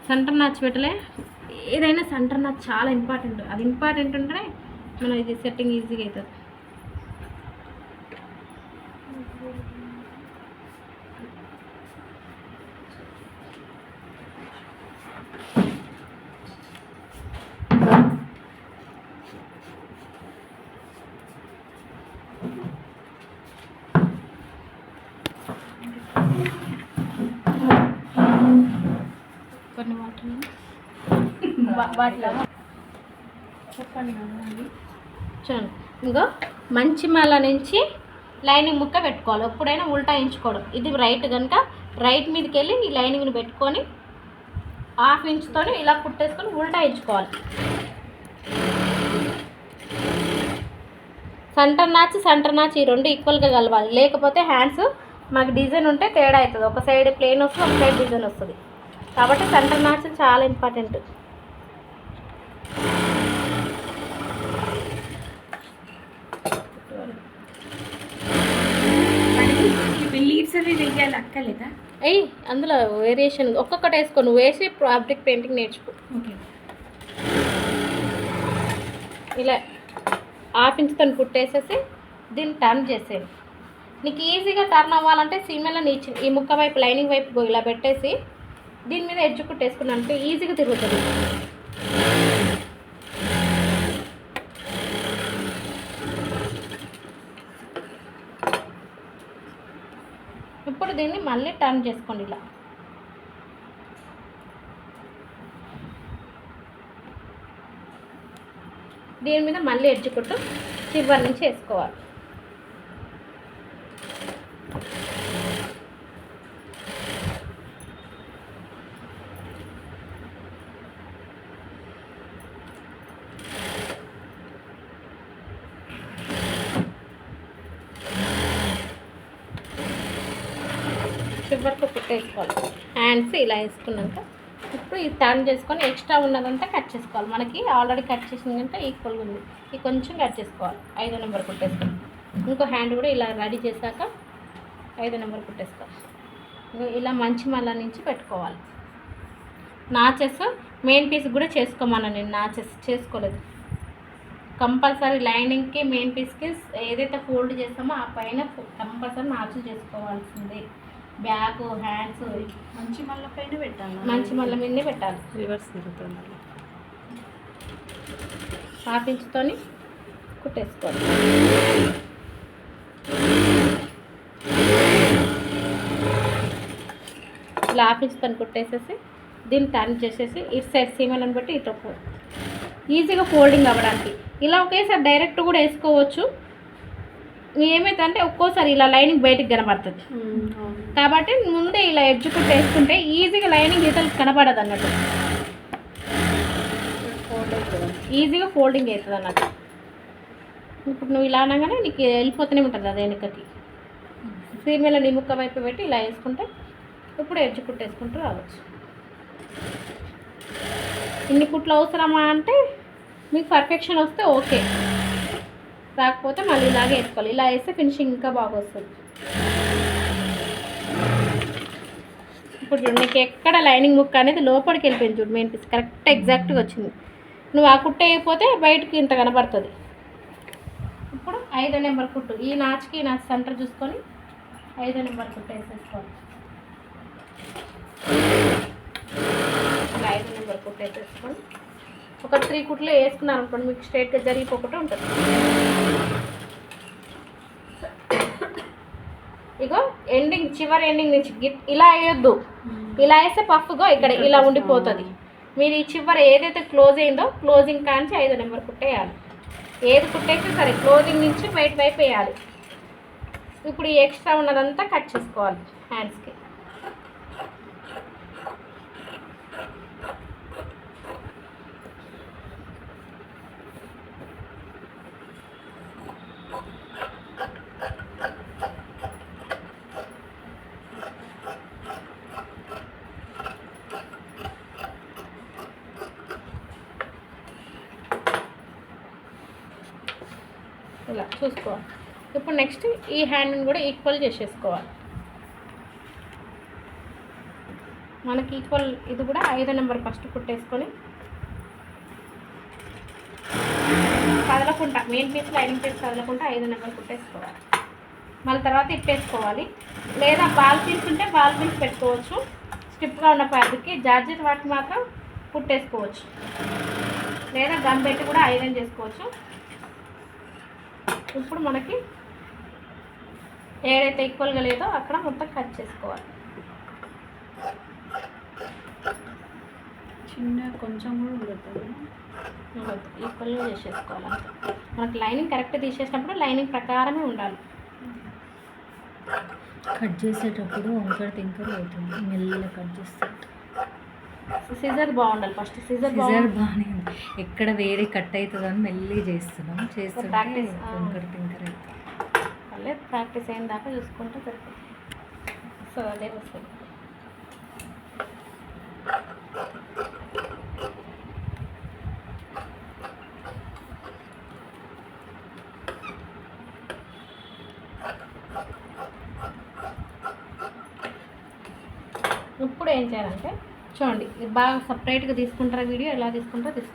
Centre notch పెట్టలే, ఏదైనా centre notch చాలా ఇంపార్టెంట్. అది ఇంపార్టెంట్ ఉంటేనే మనం ఇది సెట్టింగ్ ఈజీగా అవుతుంది. కొన్ని వాటిలో చెప్పండి చూడండి. ఇంకో మంచి మళ్ళా నుంచి లైనింగ్ ముక్క పెట్టుకోవాలి. ఎప్పుడైనా ఉల్టాయించుకోవడం. ఇది రైట్ కనుక రైట్ మీదకి వెళ్ళి ఈ లైనింగ్ని పెట్టుకొని 1/2 ఇంచుతో ఇలా కుట్టేసుకొని ఉల్టాయించుకోవాలి. సెంటర్ నాచ్ ఈ రెండు ఈక్వల్గా కలవాలి. లేకపోతే హ్యాండ్స్ మాకు డిజైన్ ఉంటే తేడా అవుతుంది. ఒక సైడ్ ప్లెయిన్ వస్తుంది, ఒక సైడ్ డిజైన్ వస్తుంది. కాబట్టి సెంటర్ నాచ్ చాలా ఇంపార్టెంట్. లీవ్స్ అవి వేయాలి అక్కర్లేదా? అయ్యి అందులో వేరియేషన్ ఒక్కొక్కటి వేసుకో. నువ్వు వేసి ఫ్యాబ్రిక్ పెయింటింగ్ నేర్చుకో. ఓకే. ఇలా 1/2 ఇంచుతో కుట్టేసేసి దీన్ని టర్న్ చేసేది. నీకు ఈజీగా టర్న్ అవ్వాలంటే సీమెలో ఈ ముక్క వైపు లైనింగ్ వైపు ఇలా పెట్టేసి దీని మీద ఎడ్జ్ కుట్టేసుకున్నానంటే ఈజీగా తిరుగుతుంది. ఇప్పుడు దీన్ని మళ్ళీ టర్న్ చేసుకోండి. ఇలా దీని మీద మళ్ళీ ఎడ్జ్ కుట్టు చివరి నుంచి వేసుకోవాలి. చివరికి కుట్టేసుకోవాలి. హ్యాండ్స్ ఇలా వేసుకున్నాక ఇప్పుడు ఇది టర్న్ చేసుకొని ఎక్స్ట్రా ఉన్నదంతా కట్ చేసుకోవాలి. మనకి ఆల్రెడీ కట్ చేసిన కంటే ఈక్వల్గా ఉంది. ఇది కొంచెం కట్ చేసుకోవాలి. 5వ నెంబర్ కుట్టేసుకోవాలి. ఇంకో హ్యాండ్ కూడా ఇలా రెడీ చేశాక 5వ నెంబర్ కుట్టేసుకోవాలి. ఇలా మంచి మళ్ళా నుంచి పెట్టుకోవాలి. నాచెస్ మెయిన్ పీస్ కూడా చేసుకోమన్నా నేను. నాచెస్ చేసుకోలేదు. కంపల్సరీ లైనింగ్కి మెయిన్ పీస్కి ఏదైతే ఫోల్డ్ చేస్తామో ఆ పైన కంపల్సరీ నాచులు చేసుకోవాల్సిందే. బ్యాక్ హ్యాండ్స్ మంచి మళ్ళీ పైన పెట్టాలి. మంచి మళ్ళీ మీదనే పెట్టాలి. రివర్స్ తిరుగుతుంది. 1/2 ఇంచుతోని కుట్టేసుకోవాలి. ఇలా 1/2 ఇంచుతోని కుట్టేసేసి దీన్ని టర్న్ చేసేసి ఇటు సైడ్ సీమలను బట్టి ఇటు ఈజీగా ఫోల్డింగ్ అవ్వడానికి. ఇలా ఒకేసారి డైరెక్ట్ కూడా వేసుకోవచ్చు. ఏమైతే అంటే ఒక్కోసారి ఇలా లైనింగ్ బయటికి కనబడుతుంది. కాబట్టి ముందే ఇలా ఎడ్జ్ కుట్టు వేసుకుంటే ఈజీగా లైనింగ్ ఇతరులకు కనబడదు అన్నట్టు. ఈజీగా ఫోల్డింగ్ అవుతుంది అన్నట్టు. ఇప్పుడు నువ్వు ఇలా అనగానే నీకు వెళ్ళిపోతూనే ఉంటుంది అది వెనుకకి. సీమేల నిముక్క వైపు పెట్టి ఇలా వేసుకుంటే ఇప్పుడు ఎడ్జ్ కుట్టు వేసుకుంటూ రావచ్చు. ఇన్ని కుట్లు అవసరమా అంటే మీకు పర్ఫెక్షన్ వస్తే ఓకే, రాకపోతే మళ్ళీ ఇలాగే వేసుకోవాలి. ఇలా వేస్తే ఫినిషింగ్ ఇంకా బాగా వస్తుంది. ఇప్పుడు చూడు నీకు ఎక్కడ లైనింగ్ ముక్క అనేది లోపలికి వెళ్ళిపోయింది. చూడు మెయిన్ పీస్ కరెక్ట్ ఎగ్జాక్ట్గా వచ్చింది. నువ్వు ఆ కుట్ట వేయకపోతే బయటకి ఇంత కనబడుతుంది. ఇప్పుడు 5వ నెంబర్ కుట్టు. ఈ నాచుకి ఈ నాచు సెంటర్ చూసుకొని 5వ నెంబర్ కుట్టు వేసేసుకోవాలి. ఇలా 5వ నెంబర్ కుట్టు వేసేసుకొని ఒక 3 కుట్లు వేసుకున్నారు అనుకోండి, మీకు స్ట్రైట్గా జరిగిపోకుండా ఉంటుంది. ఇగో ఎండింగ్ చివరి ఎండింగ్ నుంచి ఇలా వేయొద్దు. ఇలా వేస్తే పఫ్గా ఇక్కడ ఇలా ఉండిపోతుంది. మీరు ఈ చివరి ఏదైతే క్లోజ్ అయిందో క్లోజింగ్ కాంచి 5వ నెంబర్ కుట్టేయాలి. ఏది కుట్టేస్తే సరే క్లోజింగ్ నుంచి బయట వైపు వేయాలి. ఇప్పుడు ఈ ఎక్స్ట్రా ఉన్నదంతా కట్ చేసుకోవాలి హ్యాండ్స్కి. ఇలా చూసుకోవాలి. ఇప్పుడు నెక్స్ట్ ఈ హ్యాండ్ని కూడా ఈక్వల్ చేసేసుకోవాలి. మనకి ఈక్వల్ ఇది కూడా 5 నెంబర్ ఫస్ట్ కుట్టేసుకొని కదలకుండా మెయిన్ పీస్ లైనింగ్ పీస్ కదలకుండా 5 నెంబర్ కుట్టేసుకోవాలి. మళ్ళీ తర్వాత ఇప్పేసుకోవాలి. లేదా బాల్ పీస్ ఉంటే బాల్ పీస్ పెట్టుకోవచ్చు. స్టిప్గా ఉన్న ఫ్యాబ్రిక్కి జార్జెట్ వాటికి మాత్రం కుట్టేసుకోవచ్చు. లేదా గమ్ పెట్టి కూడా ఐరన్ చేసుకోవచ్చు. ఇప్పుడు మనకి ఏదైతే ఈక్వల్గా లేదో అక్కడ మొత్తం కట్ చేసుకోవాలి. చిన్న కొంచెం కూడా ఉండదు, ఈక్వల్గా చేసేసుకోవాలి. అంతే మనకి లైనింగ్ కరెక్ట్ తీసేసినప్పుడు లైనింగ్ ప్రకారమే ఉండాలి. కట్ చేసేటప్పుడు వంకర తింకర అవుతుంది, మెల్లగా కట్ చేస్తే. సిజర్ బాగుండాలి. ఫస్ట్ సిజర్ సిజర్ బాగానే ఉంది, ఎక్కడ వేరే కట్ అవుతుందని మెల్లి చేస్తున్నాం. చేస్తుంటే ప్రాక్టీస్ వంకర తింకర అవుతుంది. మళ్ళీ ప్రాక్టీస్ అయిన దాకా చూసుకుంటే సరిపోతుంది. సో అదే వస్తుంది. ఇప్పుడు ఏం చేయాలంటే చూడండి, ఇది బాగా సపరేట్గా తీసుకుంటారా వీడియో ఎలా తీసుకుంటారో